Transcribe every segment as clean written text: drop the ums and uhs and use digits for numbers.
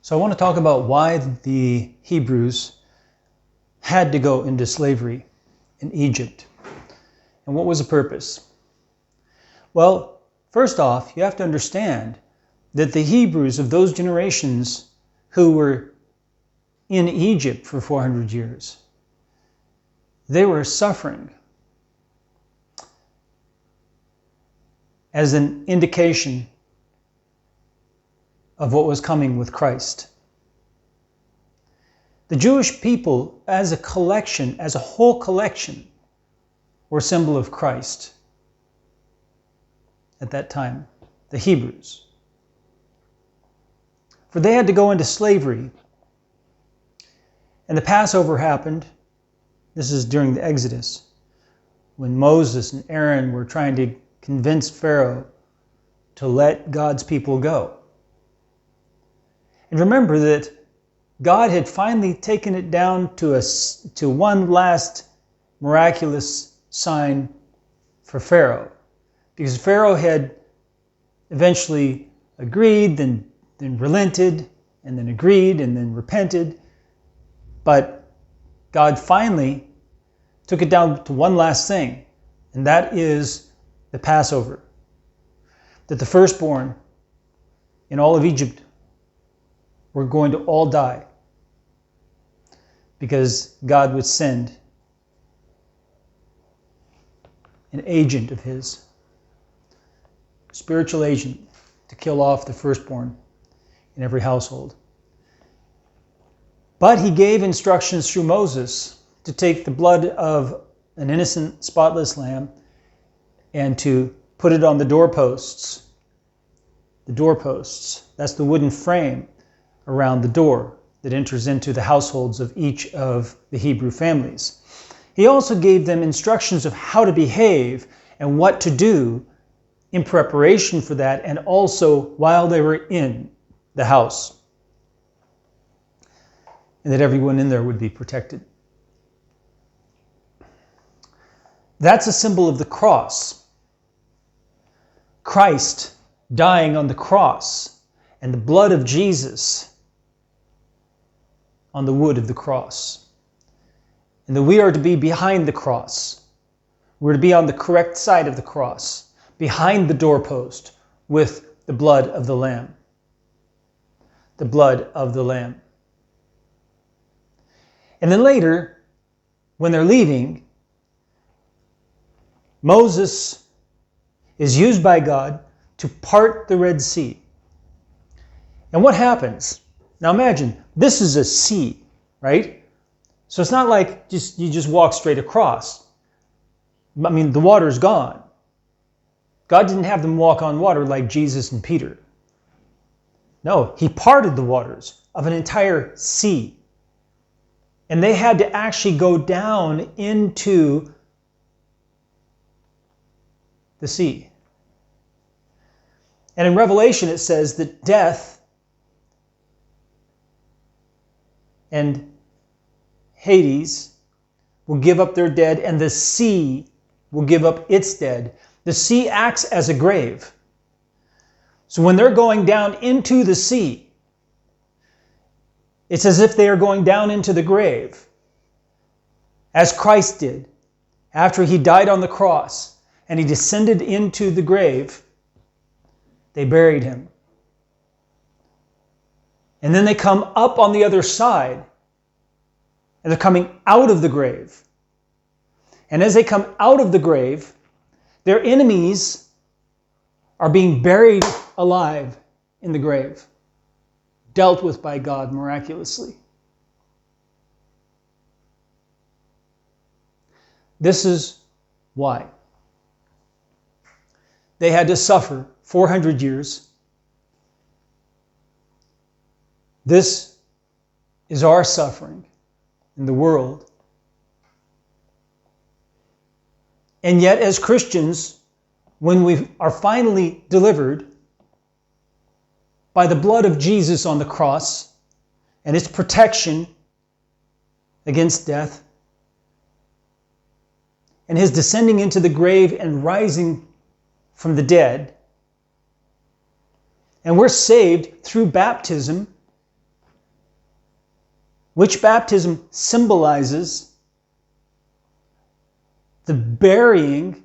So I want to talk about why the Hebrews had to go into slavery in Egypt. And what was the purpose? Well, first off, you have to understand that the Hebrews of those generations who were in Egypt for 400 years, they were suffering as an indication of what was coming with Christ. The Jewish people as a collection, as a whole collection, were a symbol of Christ at that time, the Hebrews. For they had to go into slavery. And the Passover happened. This is during the Exodus, when Moses and Aaron were trying to convince Pharaoh to let God's people go. And remember that God had finally taken it down to one last miraculous sign for Pharaoh. Because Pharaoh had eventually agreed, then relented, and then agreed, and then repented. But God finally took it down to one last thing, and that is the Passover. That the firstborn in all of Egypt were going to all die because God would send an agent of his, spiritual agent, to kill off the firstborn in every household. But he gave instructions through Moses to take the blood of an innocent, spotless lamb and to put it on the doorposts. The doorposts, that's the wooden frame around the door that enters into the households of each of the Hebrew families. He also gave them instructions of how to behave and what to do in preparation for that, and also while they were in the house, and that everyone in there would be protected. That's a symbol of the cross. Christ dying on the cross and the blood of Jesus on the wood of the cross. And that we are to be behind the cross. We're to be on the correct side of the cross, behind the doorpost with the blood of the Lamb. The blood of the Lamb. And then later, when they're leaving, Moses is used by God to part the Red Sea. And what happens? Now imagine, this is a sea, right? So it's not like you just walk straight across. I mean, the water's gone. God didn't have them walk on water like Jesus and Peter. No, he parted the waters of an entire sea. And they had to actually go down into the sea. And in Revelation it says that death and Hades will give up their dead, and the sea will give up its dead. The sea acts as a grave. So when they're going down into the sea, it's as if they are going down into the grave, as Christ did after he died on the cross and he descended into the grave. They buried him. And then they come up on the other side, and they're coming out of the grave. And as they come out of the grave, their enemies are being buried alive in the grave, dealt with by God miraculously. This is why they had to suffer 400 years. This is our suffering in the world. And yet, as Christians, when we are finally delivered by the blood of Jesus on the cross and its protection against death, and his descending into the grave and rising from the dead, and we're saved through baptism which baptism symbolizes the burying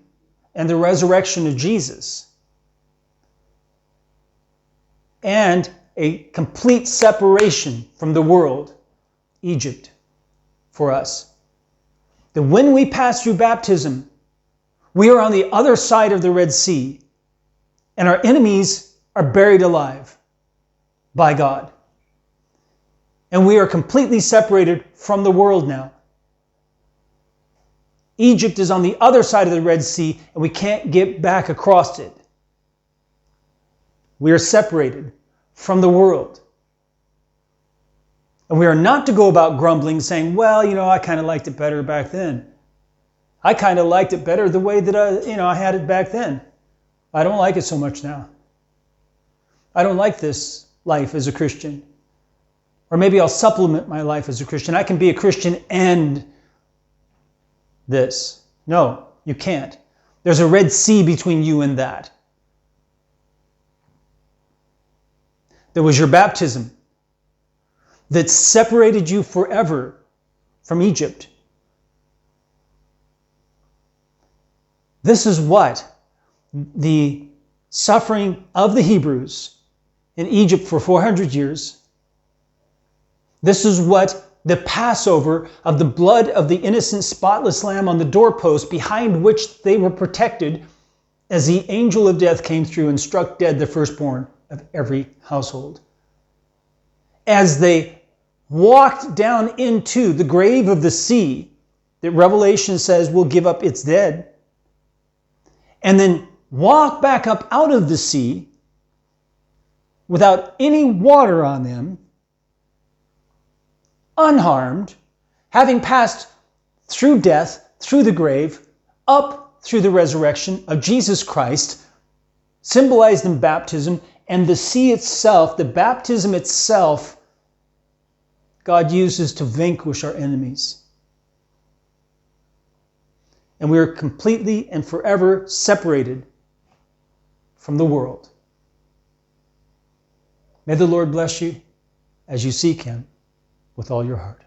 and the resurrection of Jesus, and a complete separation from the world, Egypt, for us. That when we pass through baptism, we are on the other side of the Red Sea, and our enemies are buried alive by God. And we are completely separated from the world now. Egypt is on the other side of the Red Sea, and we can't get back across it. We are separated from the world. And we are not to go about grumbling, saying, well, I kind of liked it better back then. I kind of liked it better the way that I had it back then. I don't like it so much now. I don't like this life as a Christian. Or maybe I'll supplement my life as a Christian. I can be a Christian and this. No, you can't. There's a Red Sea between you and that. There was your baptism that separated you forever from Egypt. This is what the suffering of the Hebrews in Egypt for 400 years, this is what the Passover of the blood of the innocent, spotless lamb on the doorpost behind which they were protected as the angel of death came through and struck dead the firstborn of every household. As they walked down into the grave of the sea that Revelation says will give up its dead, and then walk back up out of the sea without any water on them, unharmed, having passed through death, through the grave, up through the resurrection of Jesus Christ, symbolized in baptism, and the sea itself, the baptism itself, God uses to vanquish our enemies. And we are completely and forever separated from the world. May the Lord bless you as you seek Him with all your heart.